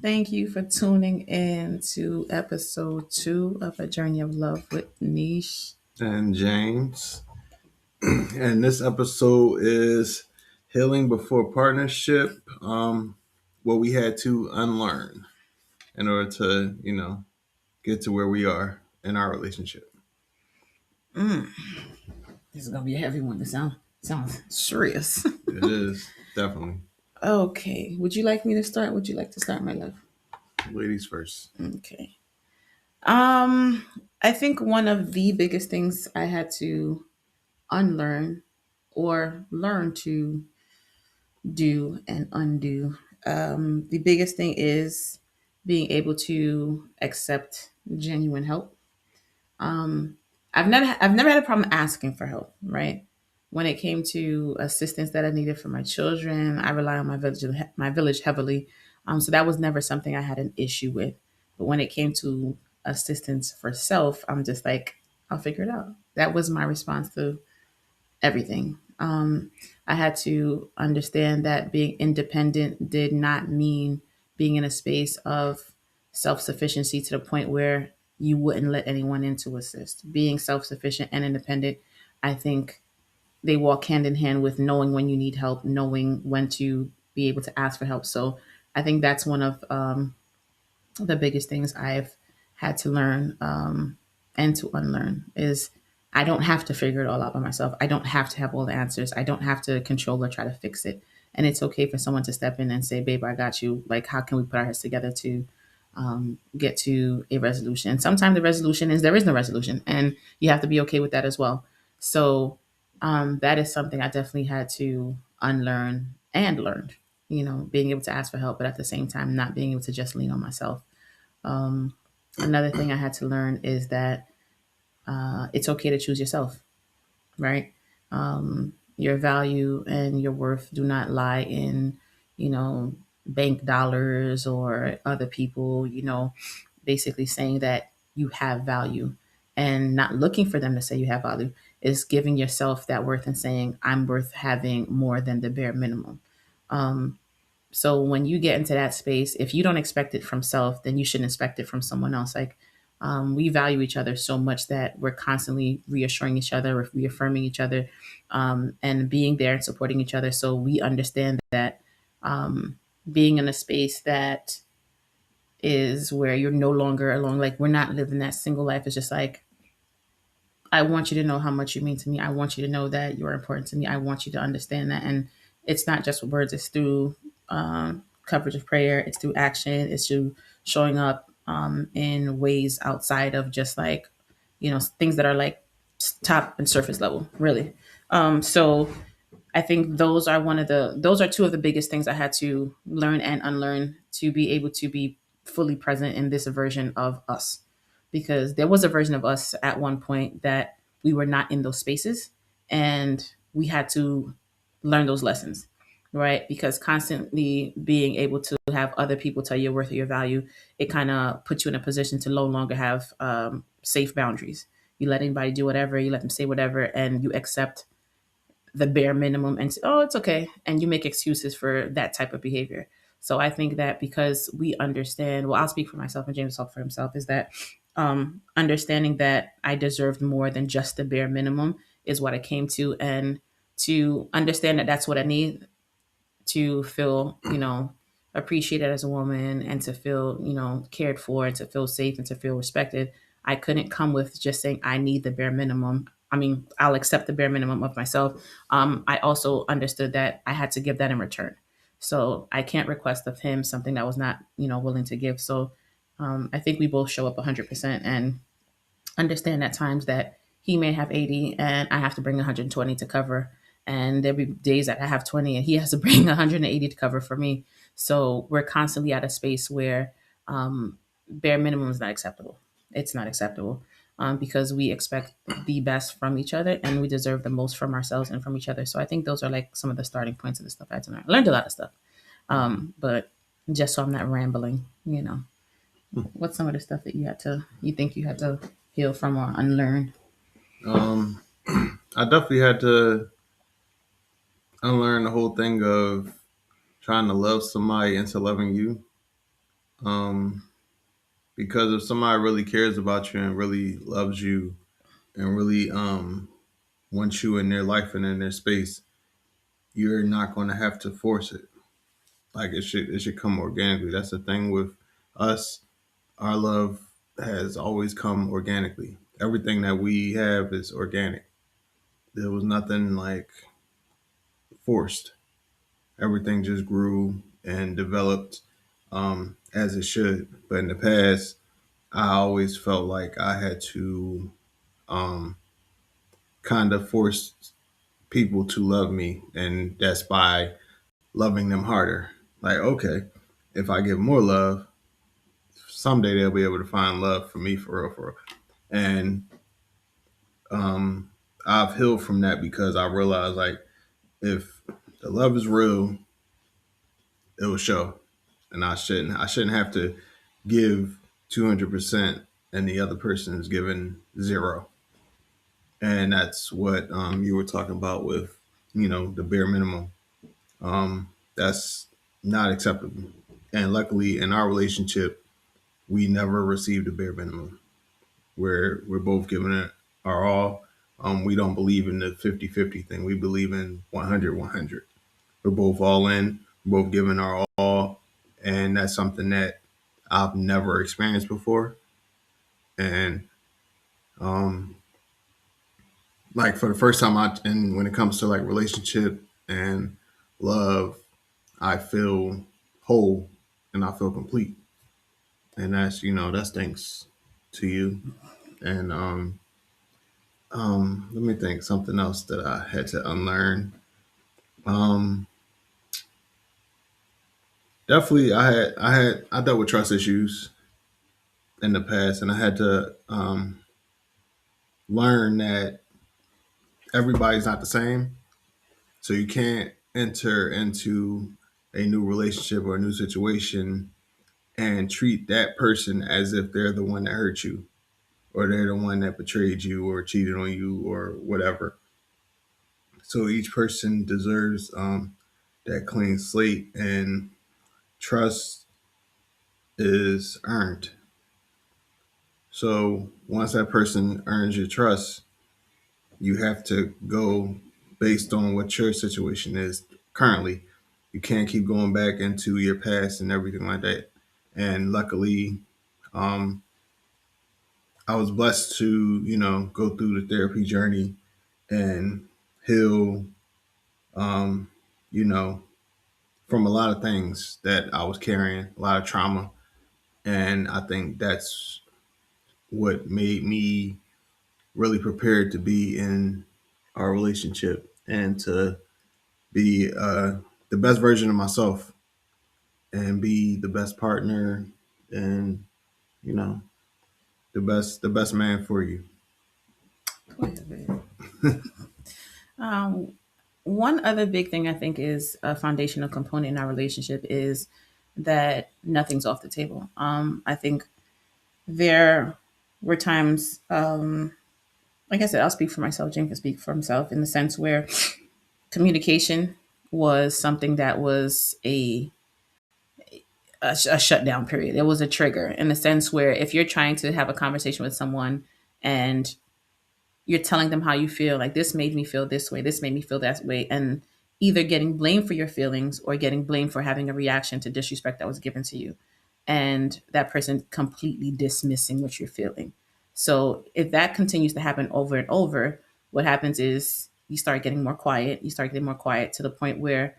Thank you for tuning in to episode 2 of A Journey of Love with Niche. And James. And this episode is Healing Before Partnership. What we had to unlearn in order to, get to where we are in our relationship. This is gonna be a heavy one. This sounds serious. It is definitely Okay. Would you like me to start? Would you like to start, my love? ladies first. Okay. Um, I think one of the biggest things I had to unlearn or learn to do and undo. The biggest thing is being able to accept genuine help. I've never had a problem asking for help, right? When it came to assistance that I needed for my children, I rely on my village heavily. So that was never something I had an issue with. But when it came to assistance for self, I'm just like, I'll figure it out. That was my response to everything. I had to understand that being independent did not mean being in a space of self sufficiency to the point where you wouldn't let anyone in to assist. Being self sufficient and independent, I think they walk hand in hand with knowing when you need help, knowing when to be able to ask for help. So I think that's one of the biggest things I've had to learn and to unlearn is I don't have to figure it all out by myself. I don't have to have all the answers. I don't have to control or try to fix it. And it's okay for someone to step in and say, "Babe, I got you." Like, how can we put our heads together to get to a resolution? Sometimes the resolution is there is no resolution, and you have to be okay with that as well. So that is something I definitely had to unlearn and learned. Being able to ask for help, but at the same time, not being able to just lean on myself. Um, Another thing I had to learn is that it's okay to choose yourself, right? Your value and your worth do not lie in, you know, bank dollars or other people, basically saying that you have value and not looking for them to say you have value is giving yourself that worth and saying, I'm worth having more than the bare minimum. Um, so when you get into that space, if you don't expect it from self, then you shouldn't expect it from someone else. Like we value each other so much that we're constantly reassuring each other, reaffirming each other, and being there and supporting each other. So we understand that being in a space that is where you're no longer alone, like we're not living that single life. It's just like I want you to know how much you mean to me. I want you to know that you're important to me. I want you to understand that. And it's not just with words, it's through coverage of prayer, it's through action, it's through showing up in ways outside of just like, things that are like top and surface level, really. So I think those are two of the biggest things I had to learn and unlearn to be able to be fully present in this version of us. Because there was a version of us at one point that we were not in those spaces and we had to learn those lessons, right? Because constantly being able to have other people tell you your worth or your value, it kind of puts you in a position to no longer have safe boundaries. You let anybody do whatever, you let them say whatever, and you accept the bare minimum and say, oh, it's okay. And you make excuses for that type of behavior. So I think that because we understand, well, I'll speak for myself and James will talk for himself, is that understanding that I deserved more than just the bare minimum is what I came to. And to understand that that's what I need to feel, appreciated as a woman and to feel, cared for and to feel safe and to feel respected. I couldn't come with just saying I need the bare minimum. I mean, I'll accept the bare minimum of myself. I also understood that I had to give that in return. So I can't request of him something that was not, willing to give. So I think we both show up 100% and understand at times that he may have 80 and I have to bring 120 to cover. And there'll be days that I have 20 and he has to bring 180 to cover for me. So we're constantly at a space where bare minimum is not acceptable. It's not acceptable because we expect the best from each other and we deserve the most from ourselves and from each other. So I think those are like some of the starting points of the stuff I had to learn. I learned a lot of stuff, but just so I'm not rambling. What's some of the stuff that you think you had to heal from or unlearn? Um, I definitely had to unlearn the whole thing of trying to love somebody into loving you. Um, because if somebody really cares about you and really loves you and really wants you in their life and in their space, you're not going to have to force it. Like it should come organically. That's the thing with us. Our love has always come organically. Everything that we have is organic. There was nothing like forced. Everything just grew and developed as it should. But in the past, I always felt like I had to um, kind of force people to love me, and that's by loving them harder. Like, okay, if I give more love, someday they'll be able to find love for me for real, for real. And um, I've healed from that because I realized like if the love is real, it will show, and I shouldn't have to give 200% and the other person is giving zero. And that's what you were talking about with the bare minimum. That's not acceptable. And luckily, in our relationship, we never received a bare minimum. We're both giving it our all. We don't believe in the 50-50 thing. We believe in 100-100. We're both all in, we're both giving our all. And that's something that I've never experienced before. And um, like for the first time, and when it comes to like relationship and love, I feel whole and I feel complete. And that's thanks to you. And let me think something else that I had to unlearn. Um, Definitely, I dealt with trust issues in the past, and I had to learn that everybody's not the same. So you can't enter into a new relationship or a new situation and treat that person as if they're the one that hurt you or they're the one that betrayed you or cheated on you or whatever. So each person deserves that clean slate, and trust is earned. So once that person earns your trust, you have to go based on what your situation is currently. You can't keep going back into your past and everything like that. And luckily, um, I was blessed to, go through the therapy journey and heal, um, you know, from a lot of things that I was carrying, a lot of trauma. And I think that's what made me really prepared to be in our relationship and to be the best version of myself and be the best partner and you know the best man for you. Go ahead. Um, One other big thing I think is a foundational component in our relationship is that nothing's off the table. I think there were times, like I said, I'll speak for myself. Jim can speak for himself in the sense where communication was something that was a shutdown period. It was a trigger in the sense where if you're trying to have a conversation with someone and you're telling them how you feel, like this made me feel this way, this made me feel that way, and either getting blamed for your feelings or getting blamed for having a reaction to disrespect that was given to you, and that person completely dismissing what you're feeling. So if that continues to happen over and over, what happens is you start getting more quiet to the point where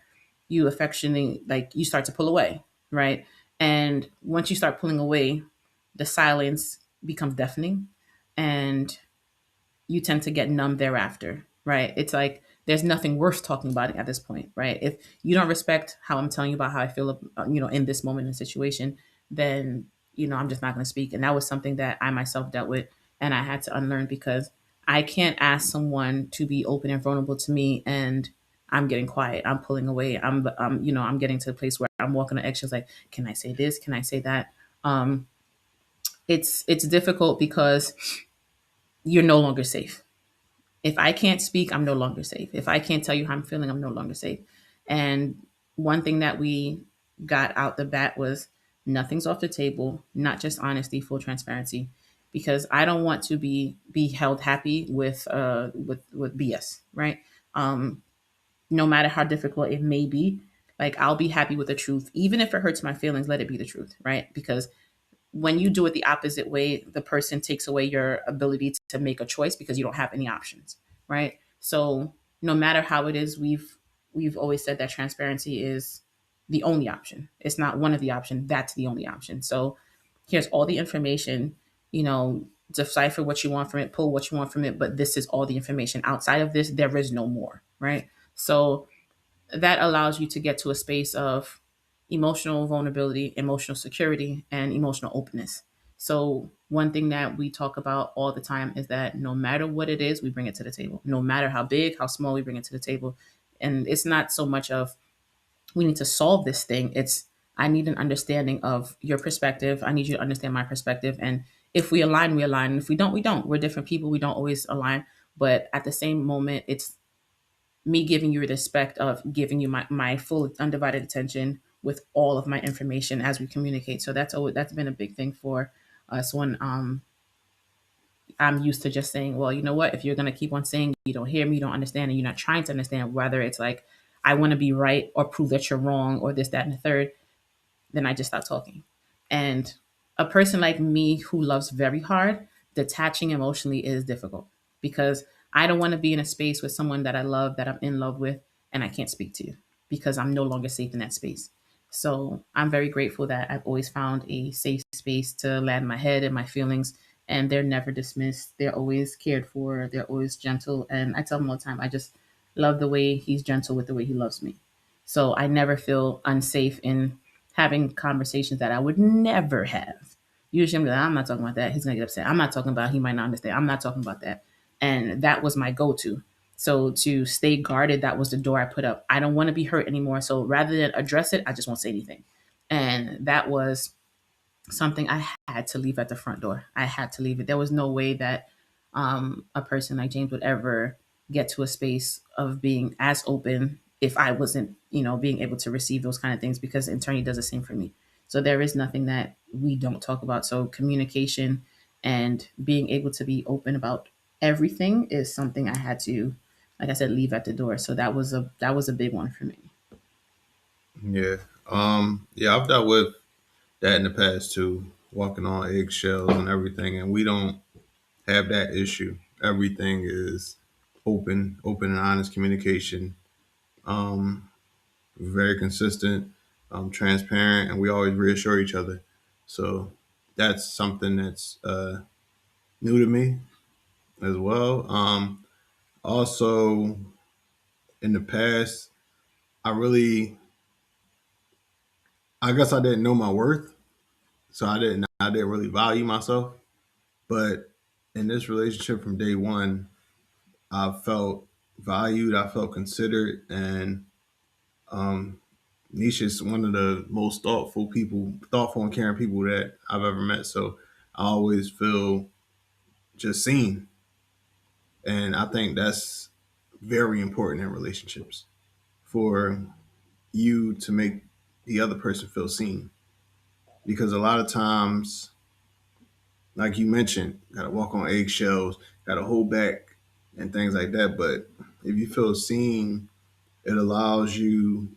you affectionately, like, you start to pull away, right? And once you start pulling away, the silence becomes deafening, and you tend to get numb thereafter, right? It's like there's nothing worth talking about at this point, right? If you don't respect how I'm telling you about how I feel, in this moment and situation, then I'm just not going to speak. And that was something that I myself dealt with, and I had to unlearn because I can't ask someone to be open and vulnerable to me, and I'm getting quiet. I'm pulling away. I'm getting to a place where I'm walking on eggshells. Like, can I say this? Can I say that? Um, it's difficult because you're no longer safe. If I can't speak, I'm no longer safe. If I can't tell you how I'm feeling, I'm no longer safe. And one thing that we got out the bat was Nothing's off the table, not just honesty, full transparency, because I don't want to be held happy with BS, right? Um, no matter how difficult it may be, like I'll be happy with the truth, even if it hurts my feelings. Let it be the truth, right? Because when you do it the opposite way, the person takes away your ability to make a choice because you don't have any options, right? So no matter how it is, we've always said that transparency is the only option. It's not one of the options. That's the only option. So here's all the information, you know, decipher what you want from it, pull what you want from it, but this is all the information. Outside of this, there is no more, right? So that allows you to get to a space of emotional vulnerability, emotional security, and emotional openness. So, one thing that we talk about all the time is that no matter what it is, we bring it to the table. No matter how big, how small, we bring it to the table. And it's not so much of we need to solve this thing, it's I need an understanding of your perspective. I need you to understand my perspective. And if we align, we align. And if we don't, we don't. We're different people. We don't always align. But at the same moment, it's me giving you the respect of giving you my full undivided attention with all of my information as we communicate. So that's been a big thing for us when I'm used to just saying, well, you know what, if you're gonna keep on saying you don't hear me, you don't understand, and you're not trying to understand, whether it's like I want to be right or prove that you're wrong or this, that, and the third, then I just stop talking. And a person like me who loves very hard, detaching emotionally is difficult because I don't want to be in a space with someone that I love, that I'm in love with, and I can't speak to you because I'm no longer safe in that space. So I'm very grateful that I've always found a safe space to land my head and my feelings, and they're never dismissed. They're always cared for. They're always gentle. And I tell them all the time, I just love the way he's gentle with the way he loves me. So I never feel unsafe in having conversations that I would never have. Usually I'm like, I'm not talking about that. He's gonna get upset. I'm not talking about, he might not understand. I'm not talking about that. And that was my go-to. So to stay guarded, that was the door I put up. I don't want to be hurt anymore. So rather than address it, I just won't say anything. And that was something I had to leave at the front door. I had to leave it. There was no way that a person like James would ever get to a space of being as open if I wasn't, being able to receive those kind of things, because attorney does the same for me. So there is nothing that we don't talk about. So communication and being able to be open about everything is something I had to, like I said, leave at the door. So that was a big one for me. Yeah. Yeah, I've dealt with that in the past too, walking on eggshells and everything, and we don't have that issue. Everything is open and honest communication. Um, very consistent, transparent, and we always reassure each other. So that's something that's new to me as well. Also, in the past, I really, I guess I didn't know my worth, so I didn't really value myself. But in this relationship from day one, I felt valued, I felt considered, and um, Nisha's one of the most thoughtful and caring people that I've ever met. So I always feel just seen, and I think that's very important in relationships for you to make the other person feel seen. Because a lot of times, like you mentioned, gotta walk on eggshells, gotta hold back, and things like that. But if you feel seen, it allows you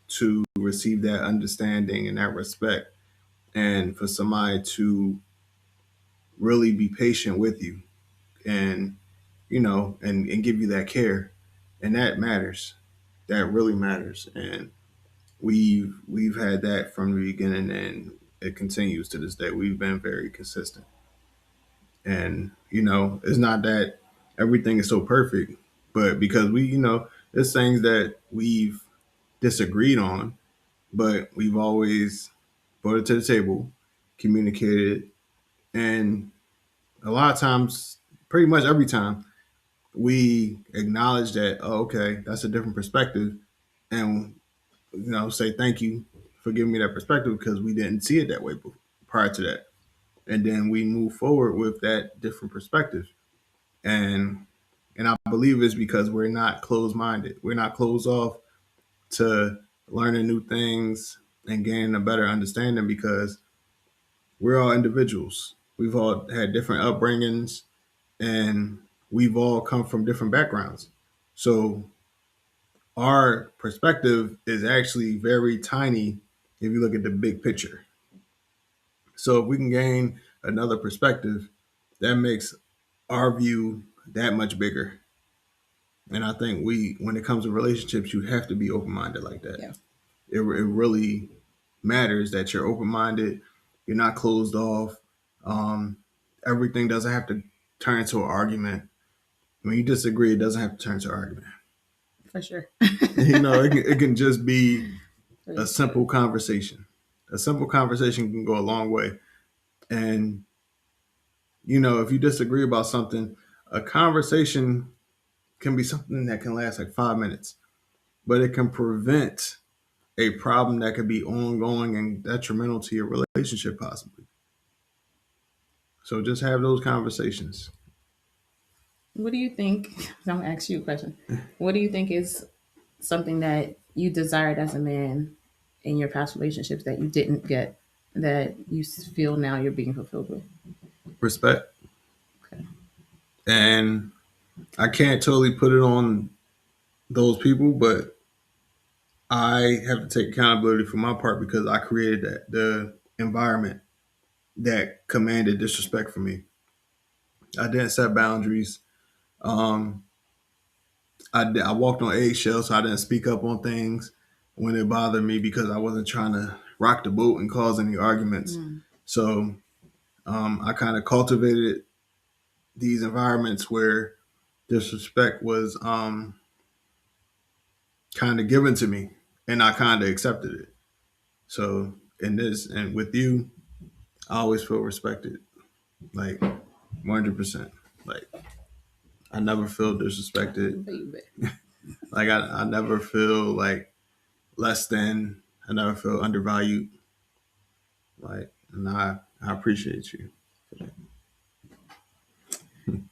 to receive that understanding and that respect, and for somebody to really be patient with you, and and give you that care, and that matters. That really matters, and we've had that from the beginning, and it continues to this day. We've been very consistent, and it's not that everything is so perfect, but because there's things that we've disagreed on, but we've always brought it to the table, communicated, and a lot of times, pretty much every time, we acknowledge that, oh, okay, that's a different perspective, and say thank you for giving me that perspective because we didn't see it that way prior to that, and then we move forward with that different perspective, and I believe it's because we're not closed minded, we're not closed off to learning new things, and gaining a better understanding because we're all individuals. We've all had different upbringings and we've all come from different backgrounds. So our perspective is actually very tiny if you look at the big picture. So if we can gain another perspective, that makes our view that much bigger. And I think when it comes to relationships, you have to be open minded like that. Yeah, It really matters that you're open minded, you're not closed off. Um, Everything doesn't have to turn into an argument. When you disagree, it doesn't have to turn into an argument. for sure. It can just be a Please. simple conversation. A simple conversation can go a long way. And, if you disagree about something, a conversation can be something that can last like 5 minutes, but it can prevent a problem that could be ongoing and detrimental to your relationship, possibly. So just have those conversations. What do you think? I'm gonna ask you a question. What do you think is something that you desired as a man in your past relationships that you didn't get, that you feel now you're being fulfilled with? Respect. Okay. And I can't totally put it on those people, but I have to take accountability for my part because I created the environment that commanded disrespect for me. I didn't set boundaries. Um, I walked on eggshells, so I didn't speak up on things when it bothered me because I wasn't trying to rock the boat and cause any arguments. Mm. So I kind of cultivated these environments where disrespect was kind of given to me, and I kind of accepted it. So in this and with you, I always feel respected, like 100%. Like I never feel disrespected. Baby. Like I never feel like less than. I never feel undervalued. Like, and I appreciate you for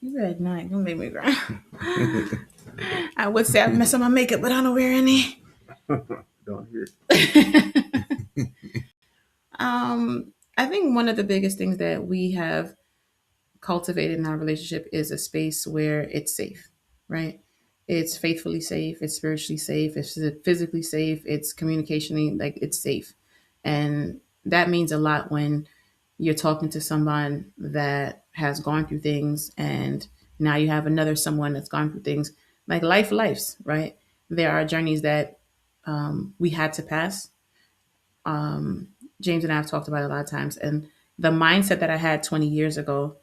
You read night. Don't make me cry. that. I would say I mess up my makeup, but I don't wear any. Don't hear. I think one of the biggest things that we have cultivated in our relationship is a space where it's safe, right? It's faithfully safe, it's spiritually safe, it's physically safe, it's communicationally like it's safe. And that means a lot when you're talking to someone that has gone through things and now you have another someone that's gone through things like lives, right? There are journeys that we had to pass. James and I have talked about it a lot of times. And the mindset that I had 20 years ago,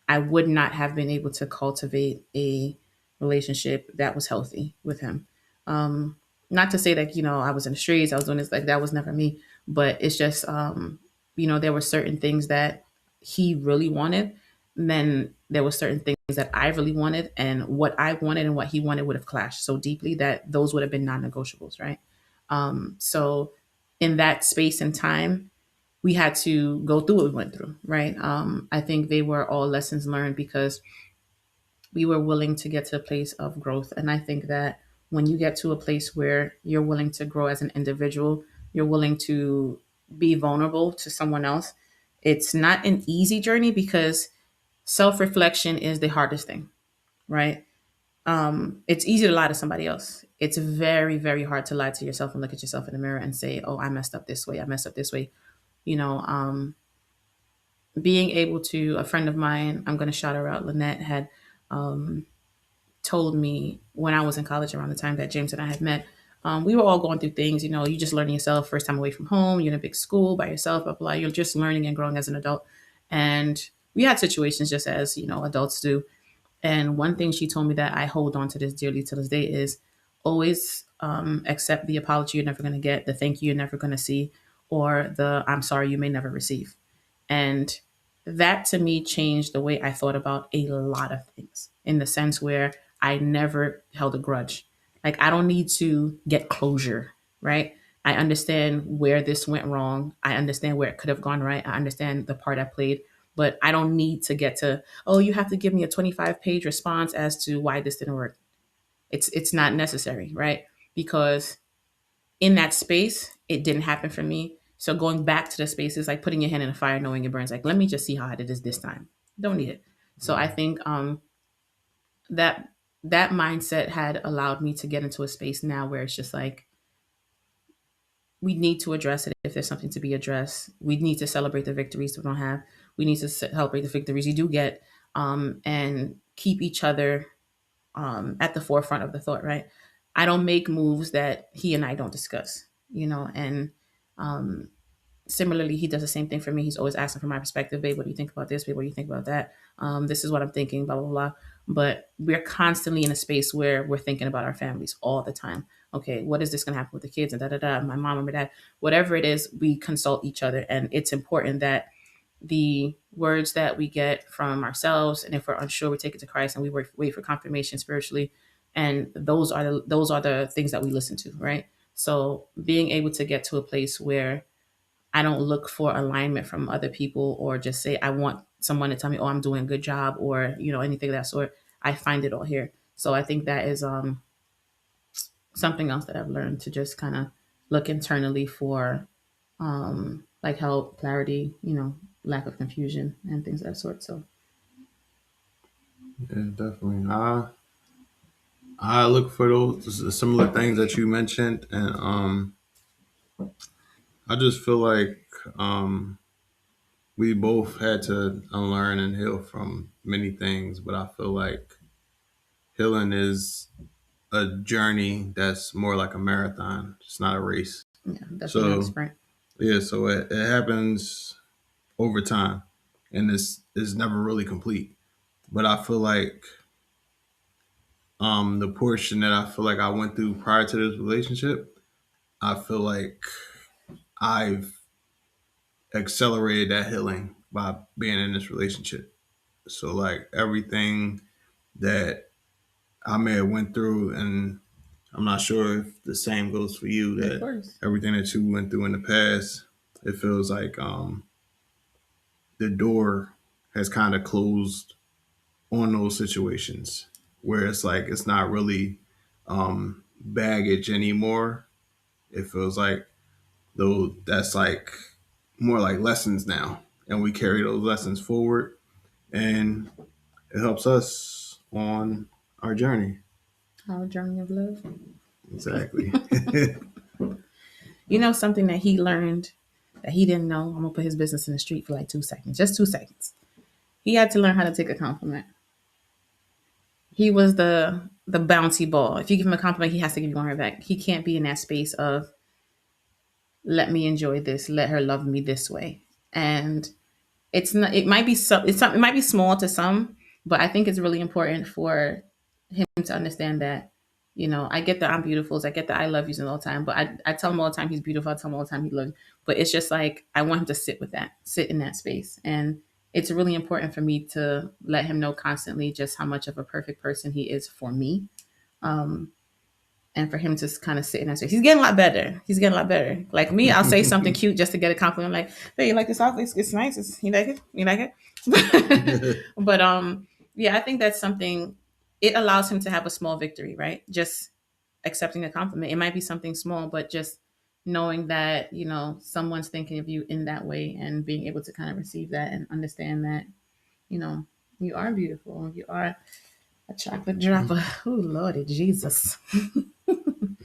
I would not have been able to cultivate a relationship that was healthy with him. Not to say that, I was in the streets, I was doing this, like that was never me. But it's just, there were certain things that he really wanted. And then there were certain things that I really wanted. And what I wanted and what he wanted would have clashed so deeply that those would have been non negotiables, right? So in that space and time, we had to go through what we went through, right? I think they were all lessons learned because we were willing to get to a place of growth. And I think that when you get to a place where you're willing to grow as an individual, you're willing to be vulnerable to someone else, it's not an easy journey because self reflection is the hardest thing, right? It's easy to lie to somebody else. It's very, very hard to lie to yourself and look at yourself in the mirror and say, oh, I messed up this way. I messed up this way. You know, being able to, a friend of mine, I'm going to shout her out, Lynette, had told me when I was in college around the time that James and I had met. We were all going through things, you just learning yourself, first time away from home, you're in a big school by yourself, blah, blah. You're just learning and growing as an adult. And we had situations just as, adults do. And one thing she told me that I hold on to this dearly to this day is always accept the apology you're never going to get, the thank you you're never going to see, or the I'm sorry you may never receive. And that to me changed the way I thought about a lot of things in the sense where I never held a grudge. Like, I don't need to get closure, right? I understand where this went wrong. I understand where it could have gone right. I understand the part I played, but I don't need to get to, oh, you have to give me a 25-page response as to why this didn't work. It's not necessary, right? Because in that space, it didn't happen for me. So going back to the space is like putting your hand in a fire, knowing it burns. Like, let me just see how hot it is this time. Don't need it. So I think that that mindset had allowed me to get into a space now where it's just like we need to address it if there's something to be addressed. We need to celebrate the victories we don't have. We need to celebrate the victories you do get, and keep each other at the forefront of the thought. Right? I don't make moves that he and I don't discuss. And similarly, he does the same thing for me. He's always asking for my perspective. Babe, what do you think about this? Babe, what do you think about that? This is what I'm thinking, blah, blah, blah. But we're constantly in a space where we're thinking about our families all the time. Okay, what is this going to happen with the kids? And da, da, da, my mom or my dad, whatever it is, we consult each other. And it's important that the words that we get from ourselves, and if we're unsure, we take it to Christ and we wait for confirmation spiritually. And those are the things that we listen to, right? So being able to get to a place where I don't look for alignment from other people or just say I want someone to tell me, "Oh, I'm doing a good job," or anything of that sort. I find it all here. So I think that is something else that I've learned to just kind of look internally for like help, clarity, lack of confusion and things of that sort. So Yeah, definitely. I look for those similar things that you mentioned, and I just feel like we both had to unlearn and heal from many things, but I feel like healing is a journey that's more like a marathon. It's not a race. yeah, definitely not a So sprint. yeah, so it happens over time, and it's is never really complete. But I feel like the portion that I feel like I went through prior to this relationship, I feel like I've accelerated that healing by being in this relationship. So like everything that I may have went through, and I'm not sure if the same goes for you, Of that course. everything that you went through in the past, it feels like the door has kind of closed on those situations where it's like it's not really baggage anymore. It feels like though that's like more like lessons now, and we carry those lessons forward, and it helps us on our journey. Our journey of love. Exactly. Something that he learned that he didn't know. I'm gonna put his business in the street for like 2 seconds, just 2 seconds. He had to learn how to take a compliment. He was the bouncy ball. If you give him a compliment, he has to give you one right back. He can't be in that space of let me enjoy this, let her love me this way. And it's not. It might be so. It might be small to some, but I think it's really important for him to understand that. I get that I'm beautiful. I get that I love you all the time. But I tell him all the time he's beautiful. I tell him all the time he loves. But it's just like I want him to sit with that, sit in that space, and it's really important for me to let him know constantly just how much of a perfect person he is for me. And for him to kind of sit in that space. He's getting a lot better. He's getting a lot better. Like me, I'll say something cute just to get a compliment. Like, hey, you like this outfit? It's nice. You like it? You like it? But yeah, I think that's something. It allows him to have a small victory, right? Just accepting a compliment. It might be something small, but just knowing that someone's thinking of you in that way and being able to kind of receive that and understand that you know you are beautiful. You are a chocolate dropper. Oh Lordy Jesus,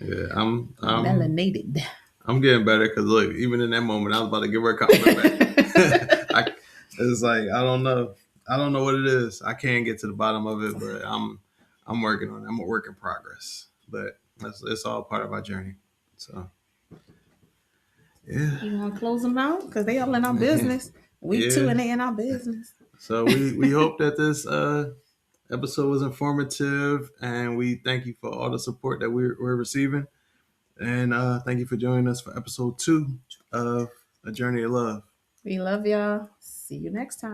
Yeah, melanated. I'm getting better because look, even in that moment, I was about to give her a compliment back. I, it's like I don't know what it is. I can't get to the bottom of it, but I'm working on it. I'm a work in progress, but it's all part of our journey. So yeah, You want to close them out because they all in our business. We too, yeah. and they in our business. So we hope that this episode was informative, and we thank you for all the support that we're receiving, and thank you for joining us for episode 2 of A Journey of Love. We love y'all. See you next time.